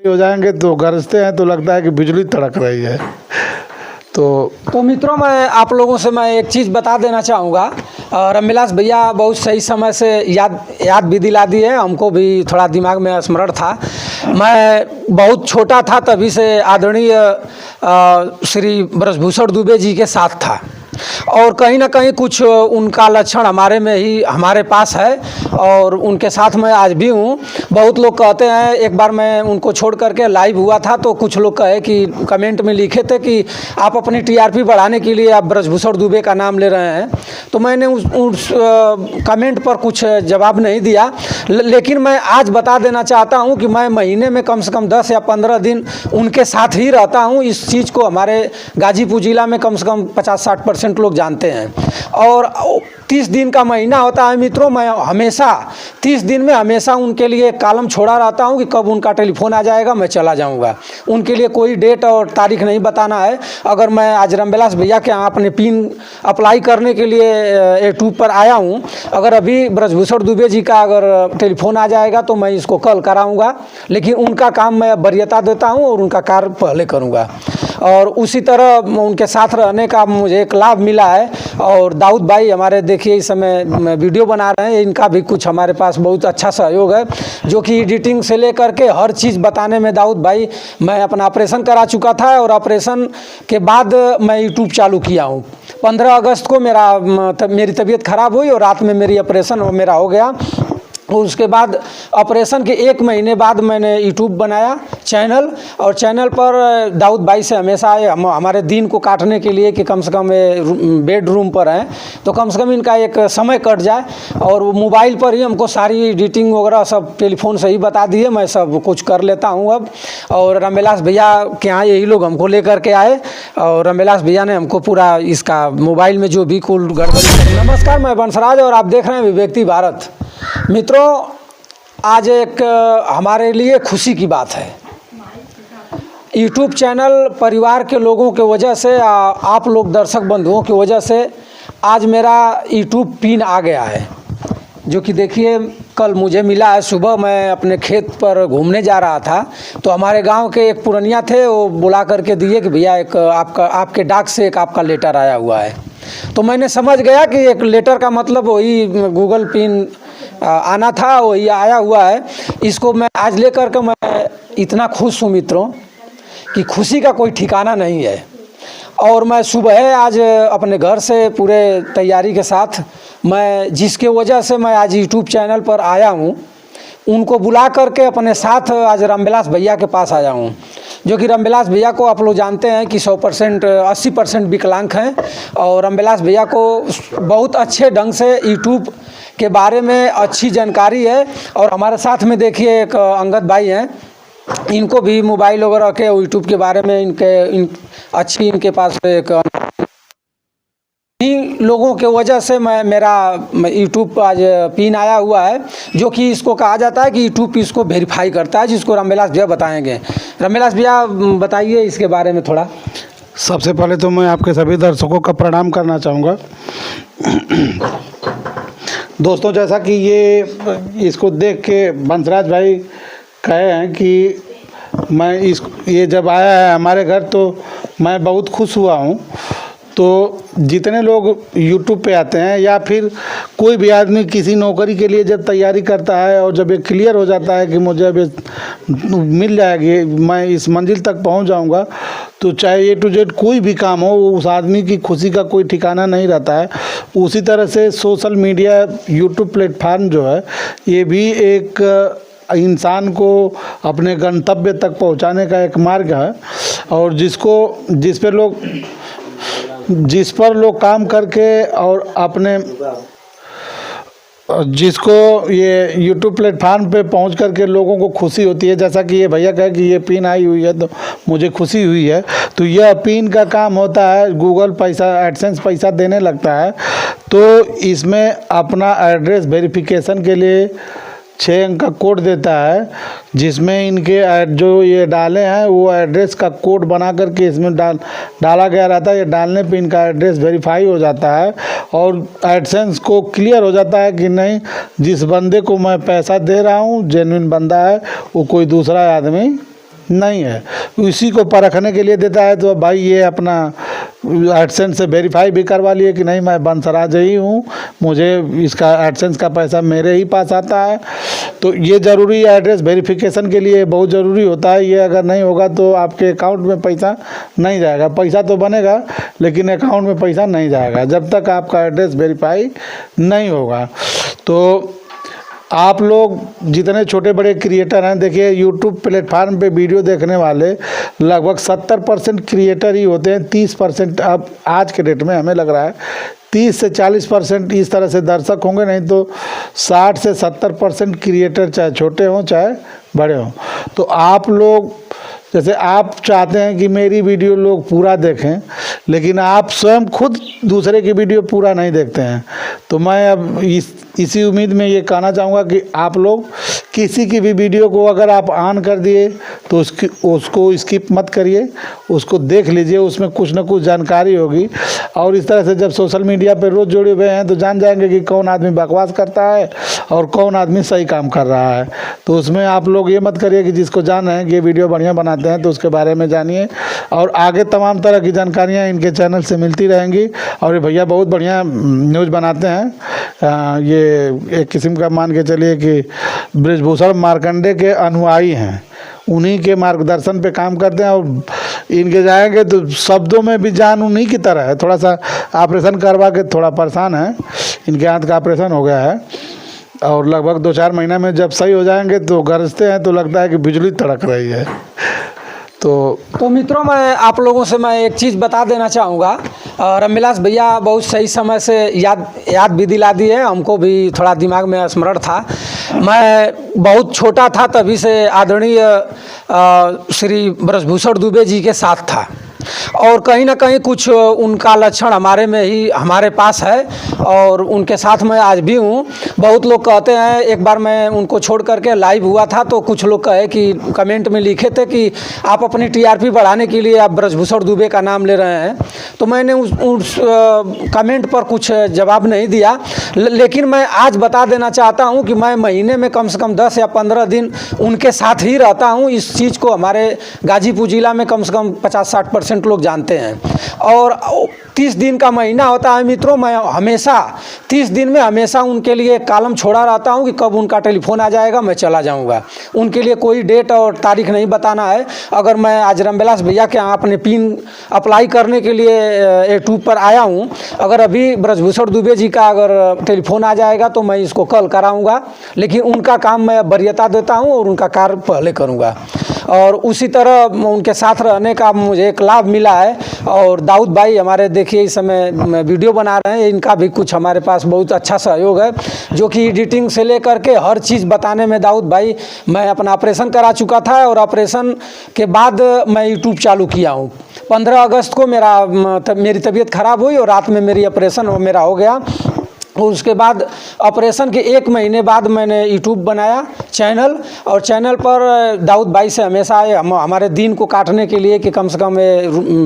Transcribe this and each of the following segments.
हो जाएंगे तो गरजते हैं तो लगता है कि बिजली तड़क रही है। तो मित्रों, मैं आप लोगों से मैं एक चीज़ बता देना चाहूँगा। रामविलास भैया बहुत सही समय से याद भी दिला दी है, हमको भी थोड़ा दिमाग में स्मरण था। मैं बहुत छोटा था तभी से आदरणीय श्री ब्रजभूषण दुबे जी के साथ था, और कहीं ना कहीं कुछ उनका लक्षण हमारे पास है, और उनके साथ मैं आज भी हूँ। बहुत लोग कहते हैं, एक बार मैं उनको छोड़ करके लाइव हुआ था तो कुछ लोग कहे कि कमेंट में लिखे थे कि आप अपनी टीआरपी बढ़ाने के लिए आप ब्रजभूषण दुबे का नाम ले रहे हैं। तो मैंने उस कमेंट पर कुछ जवाब नहीं दिया, लेकिन मैं आज बता देना चाहता हूँ कि मैं महीने में कम से कम 10 या 15 दिन उनके साथ ही रहता हूँ। इस चीज़ को हमारे गाजीपुर जिला में कम से कम 50-60% लोग जानते हैं। और 30 दिन का महीना होता है मित्रों, मैं हमेशा 30 दिन में हमेशा उनके लिए कॉलम छोड़ा रहता हूं कि कब उनका टेलीफोन आ जाएगा, मैं चला जाऊंगा। उनके लिए कोई डेट और तारीख नहीं बताना है। अगर मैं आज रामविलास भैया के यहाँ अपने पिन अप्लाई करने के लिए यूट्यूब पर आया हूं, अगर अभी ब्रजभूषण दुबे जी का अगर टेलीफोन आ जाएगा तो मैं इसको कल कराऊँगा, लेकिन उनका काम मैं वरीयता देता हूँ और उनका कार्य पहले करूँगा। और उसी तरह उनके साथ रहने का मुझे एक लाभ मिला है। और दाऊद भाई हमारे देखिए इस समय वीडियो बना रहे हैं, इनका भी कुछ हमारे पास बहुत अच्छा सहयोग है, जो कि एडिटिंग से लेकर के हर चीज़ बताने में। दाऊद भाई, मैं अपना ऑपरेशन करा चुका था और ऑपरेशन के बाद मैं यूट्यूब चालू किया हूँ। 15 अगस्त को मेरी तबीयत खराब हुई और रात में मेरी ऑपरेशन मेरा हो गया। उसके बाद ऑपरेशन के 1 महीने बाद मैंने यूट्यूब बनाया चैनल, और चैनल पर दाऊद भाई से हमेशा हमारे दिन को काटने के लिए कि कम से कम बेडरूम पर हैं तो कम से कम इनका एक समय कट जाए, और वो मोबाइल पर ही हमको सारी एडिटिंग वगैरह सब टेलीफोन से ही बता दिए, मैं सब कुछ कर लेता हूँ अब। और रामविलास भैया के यहाँ यही लोग हमको लेकर के आए, और रामविलास भैया ने हमको पूरा इसका मोबाइल में जो भी कुल गड़बड़ी। नमस्कार, मैं बंसराज और आप देख रहे हैं अभिव्यक्ति भारत। मित्रों, आज एक हमारे लिए खुशी की बात है। यूट्यूब चैनल परिवार के लोगों के वजह से, आप लोग दर्शक बंधुओं की वजह से आज मेरा यूट्यूब पिन आ गया है, जो कि देखिए कल मुझे मिला है। सुबह मैं अपने खेत पर घूमने जा रहा था तो हमारे गांव के एक पुरनिया थे, वो बुला करके दिए कि भैया एक आपके डाक से एक आपका लेटर आया हुआ है। तो मैंने समझ गया कि एक लेटर का मतलब वही गूगल पिन आना था, वही आया हुआ है। इसको मैं आज लेकर के मैं इतना खुश हूँ मित्रों कि खुशी का कोई ठिकाना नहीं है। और मैं सुबह आज अपने घर से पूरे तैयारी के साथ, मैं जिसके वजह से मैं आज यूट्यूब चैनल पर आया हूँ, उनको बुला करके अपने साथ आज रामविलास भैया के पास आया हूँ। जो कि रामविलास भैया को आप लोग जानते हैं कि 80% विकलांग हैं, और रामविलास भैया को बहुत अच्छे ढंग से यूट्यूब के बारे में अच्छी जानकारी है। और हमारे साथ में देखिए एक अंगद भाई हैं, इनको भी मोबाइल वगैरह के यूट्यूब के बारे में इनके पास एक लोगों के वजह से मेरा यूट्यूब आज पिन आया हुआ है, जो कि इसको कहा जाता है कि यूट्यूब इसको वेरीफाई करता है, जिसको रामविलास भैया बताएंगे। रामविलास भैया बताइए इसके बारे में थोड़ा। सबसे पहले तो मैं आपके सभी दर्शकों का प्रणाम करना चाहूँगा। दोस्तों, जैसा कि इसको देख के बंसराज भाई कहे हैं कि ये जब आया है हमारे घर तो मैं बहुत खुश हुआ हूँ। तो जितने लोग YouTube पे आते हैं, या फिर कोई भी आदमी किसी नौकरी के लिए जब तैयारी करता है और जब ये क्लियर हो जाता है कि मुझे अब मिल जाएगी, मैं इस मंजिल तक पहुंच जाऊंगा, तो चाहे A to Z कोई भी काम हो, उस आदमी की खुशी का कोई ठिकाना नहीं रहता है। उसी तरह से सोशल मीडिया YouTube प्लेटफार्म जो है, ये भी एक इंसान को अपने गंतव्य तक पहुंचाने का एक मार्ग है, और जिस पर लोग काम करके और जिसको ये YouTube प्लेटफार्म पे पहुंच करके लोगों को खुशी होती है। जैसा कि ये भैया कहे कि ये पिन आई हुई है तो मुझे खुशी हुई है, तो यह पिन का काम होता है, गूगल एडसेंस पैसा देने लगता है। तो इसमें अपना एड्रेस वेरिफिकेशन के लिए 6 अंक का कोड देता है, जिसमें इनके जो ये डाले हैं वो एड्रेस का कोड बना करके इसमें डाला गया रहता है। ये डालने पे इनका एड्रेस वेरीफाई हो जाता है और एडसेंस को क्लियर हो जाता है कि नहीं, जिस बंदे को मैं पैसा दे रहा हूँ जेन्युइन बंदा है, वो कोई दूसरा आदमी नहीं है। इसी को परखने के लिए देता है। तो भाई ये अपना एडसेंस से वेरीफाई भी करवा लिए कि नहीं मैं बंसराज ही हूँ, मुझे इसका एडसेंस का पैसा मेरे ही पास आता है। तो ये ज़रूरी है, एड्रेस वेरिफिकेशन के लिए बहुत ज़रूरी होता है। ये अगर नहीं होगा तो आपके अकाउंट में पैसा नहीं जाएगा। पैसा तो बनेगा लेकिन अकाउंट में पैसा नहीं जाएगा जब तक आपका एड्रेस वेरीफाई नहीं होगा। तो आप लोग जितने छोटे बड़े क्रिएटर हैं, देखिए यूट्यूब प्लेटफार्म पे वीडियो देखने वाले लगभग 70% क्रिएटर ही होते हैं। 30% अब आज के डेट में हमें लग रहा है 30 से 40% इस तरह से दर्शक होंगे, नहीं तो 60 से 70% क्रिएटर चाहे छोटे हों चाहे बड़े हों। तो आप लोग जैसे आप चाहते हैं कि मेरी वीडियो लोग पूरा देखें, लेकिन आप स्वयं खुद दूसरे की वीडियो पूरा नहीं देखते हैं। तो मैं अब इसी उम्मीद में ये कहना चाहूँगा कि आप लोग किसी की भी वीडियो को अगर आप ऑन कर दिए तो उसको स्किप मत करिए, उसको देख लीजिए, उसमें कुछ ना कुछ जानकारी होगी। और इस तरह से जब सोशल मीडिया पर रोज़ जुड़े हुए हैं तो जान जाएंगे कि कौन आदमी बकवास करता है और कौन आदमी सही काम कर रहा है। तो उसमें आप लोग ये मत करिए कि जिसको जाना है कि ये वीडियो बढ़िया बनाते हैं तो उसके बारे में जानिए। और आगे तमाम तरह की जानकारियाँ इनके चैनल से मिलती रहेंगी। और ये भैया बहुत बढ़िया न्यूज़ बनाते हैं। ये एक किस्म का मान के चलिए कि बृजभूषण मार्कंडे के अनुयायी हैं, उन्हीं के मार्गदर्शन पे काम करते हैं। और इनके जाएंगे तो शब्दों में भी जान उन्हीं की तरह है। थोड़ा सा ऑपरेशन करवा के थोड़ा परेशान है, इनके हाथ का ऑपरेशन हो गया है और लगभग 2-4 महीना में जब सही हो जाएंगे तो गरजते हैं तो लगता है कि बिजली तड़क रही है। तो मित्रों, मैं आप लोगों से मैं एक चीज़ बता देना चाहूँगा। रमविलास भैया बहुत सही समय से याद भी दिला दी है, हमको भी थोड़ा दिमाग में स्मरण था। मैं बहुत छोटा था तभी से आदरणीय श्री बृजभूषण दुबे जी के साथ था और कहीं ना कहीं कुछ उनका लक्षण हमारे पास है और उनके साथ मैं आज भी हूँ। बहुत लोग कहते हैं, एक बार मैं उनको छोड़ करके लाइव हुआ था तो कुछ लोग कहे कि कमेंट में लिखे थे कि आप अपनी टीआरपी बढ़ाने के लिए आप बृजभूषण दुबे का नाम ले रहे हैं। तो मैंने उस कमेंट पर कुछ जवाब नहीं दिया, लेकिन मैं आज बता देना चाहता हूँ कि मैं महीने में कम से कम 10 या 15 दिन उनके साथ ही रहता हूँ। इस चीज़ को हमारे गाजीपुर जिला में कम से कम 50-60% लोग जानते हैं। और 30 दिन का महीना होता है मित्रों, मैं हमेशा 30 दिन में हमेशा उनके लिए कॉलम छोड़ा रहता हूं कि कब उनका टेलीफोन आ जाएगा मैं चला जाऊंगा। उनके लिए कोई डेट और तारीख नहीं बताना है। अगर मैं आज रमविलास भैया के यहाँ अपने पिन अप्लाई करने के लिए यूट्यूब पर आया हूं, अगर अभी बृजभूषण दुबे जी का अगर टेलीफोन आ जाएगा तो मैं इसको कल कराऊँगा, लेकिन उनका काम मैं वरीयता देता हूँ और उनका कार्य पहले करूँगा। और उसी तरह उनके साथ रहने का मुझे एक लाभ मिला है। और दाऊद भाई हमारे देखिए इस समय वीडियो बना रहे हैं, इनका भी कुछ हमारे पास बहुत अच्छा सहयोग है, जो कि एडिटिंग से लेकर के हर चीज़ बताने में दाऊद भाई, मैं अपना ऑपरेशन करा चुका था और ऑपरेशन के बाद मैं यूट्यूब चालू किया हूँ। 15 अगस्त को मेरी तबीयत खराब हुई और रात में मेरी ऑपरेशन मेरा हो गया। और उसके बाद ऑपरेशन के 1 महीने बाद मैंने यूट्यूब बनाया चैनल, और चैनल पर दाऊद भाई से हमेशा हमारे दिन को काटने के लिए कि कम से कम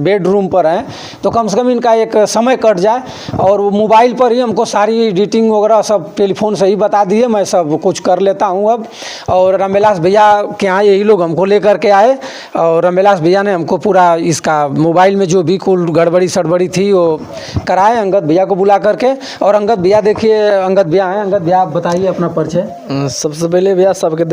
बेडरूम पर हैं तो कम से कम इनका एक समय कट जाए। और मोबाइल पर ही हमको सारी एडिटिंग वगैरह सब टेलीफोन से ही बता दिए, मैं सब कुछ कर लेता हूँ अब। और रमविलास भैया के यहाँ यही लोग हमको लेकर के आए और रमविलास भैया ने हमको पूरा इसका मोबाइल में जो भी कुल गड़बड़ी सड़बड़ी थी वो कराए अंगद भैया को बुला करके। और अंगद भैया देखिए, अंगद भैया हैं। अंगद भैया आप बताइए अपना परिचय। सबसे पहले भैया सबके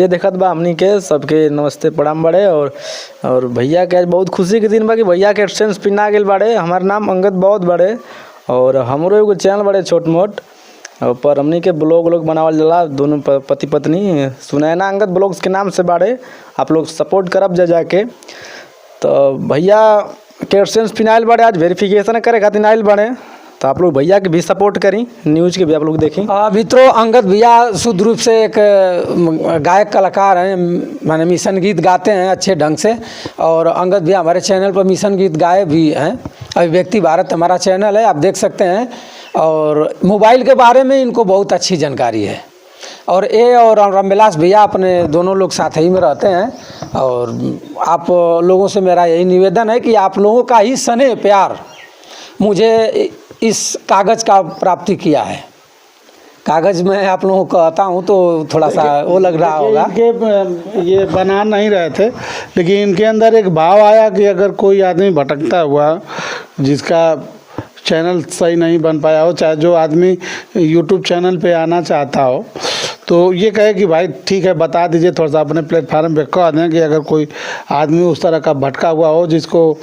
ये देखत बा हमनी के सबके नमस्ते प्रणाम बड़े। और भैया के आज बहुत खुशी के दिन बा कि भैया के एडसेंस पिना गेल बड़े। हमार नाम अंगद बहुत बड़े और हमरो एगो चैनल बड़े छोट मोट पर हमनी के ब्लॉग बनावल जाला, दोनों पति पत्नी सुनैना अंगद ब्लॉग्स के नाम से बाड़े। आप लोग सपोर्ट करब जाके। तो भैया के एडसेंस पिनाइल बड़े, आज वेरिफिकेशन करे खातिर आइल बड़े, तो आप लोग भैया के भी सपोर्ट करी, न्यूज़ के भी आप लोग देखें। मित्रों, अंगद भैया शुद्ध रूप से एक गायक कलाकार हैं, माने मिशन गीत गाते हैं अच्छे ढंग से। और अंगद भैया हमारे चैनल पर मिशन गीत गाए भी हैं। अभिव्यक्ति भारत हमारा चैनल है, आप देख सकते हैं। और मोबाइल के बारे में इनको बहुत अच्छी जानकारी है। और रमविलास भैया अपने दोनों लोग साथ ही में रहते हैं। और आप लोगों से मेरा यही निवेदन है कि आप लोगों का ही स्नेह प्यार मुझे इस कागज़ का प्राप्ति किया है। कागज़ में आप लोगों को कहता हूँ तो थोड़ा सा वो लग रहा होगा। इनके ये बना नहीं रहे थे, लेकिन इनके अंदर एक भाव आया कि अगर कोई आदमी भटकता हुआ जिसका चैनल सही नहीं बन पाया हो, चाहे जो आदमी यूट्यूब चैनल पे आना चाहता हो, तो ये कहे कि भाई ठीक है बता दीजिए, थोड़ा सा अपने प्लेटफार्म पे कह दें कि अगर कोई आदमी उस तरह का भटका हुआ हो जिसको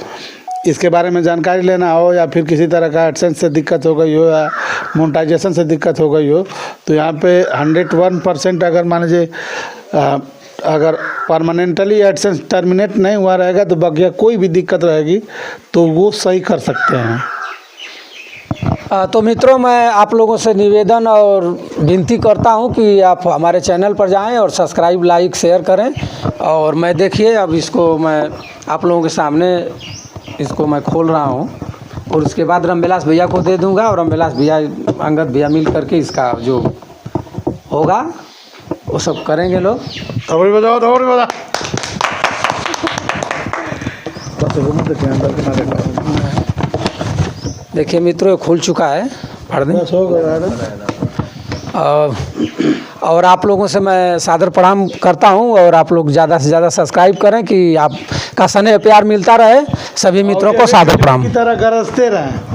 इसके बारे में जानकारी लेना हो, या फिर किसी तरह का एडसेंस से दिक्कत हो गई हो या मोनेटाइजेशन से दिक्कत हो गई हो, तो यहाँ पे 101% अगर मान लीजिए अगर परमानेंटली एडसेंस टर्मिनेट नहीं हुआ रहेगा तो बाकी कोई भी दिक्कत रहेगी तो वो सही कर सकते हैं। तो मित्रों, मैं आप लोगों से निवेदन और विनती करता हूं कि आप हमारे चैनल पर जाएं और सब्सक्राइब, लाइक, शेयर करें। और मैं देखिए अब इसको मैं आप लोगों के सामने इसको मैं खोल रहा हूं और उसके बाद रामविलास भैया को दे दूंगा और रामविलास भैया, अंगद भैया मिल करके इसका जो होगा वो सब करेंगे लोग। थोड़ी बताओ, थोड़ी बताओ। देखिए मित्रों, ये खुल चुका है, पढ़ दें। और आप लोगों से मैं सादर प्रणाम करता हूं और आप लोग ज़्यादा से ज़्यादा सब्सक्राइब करें कि आपका स्नेह प्यार मिलता रहे। सभी मित्रों को सादर प्रणाम। की तरह गरजते रहें।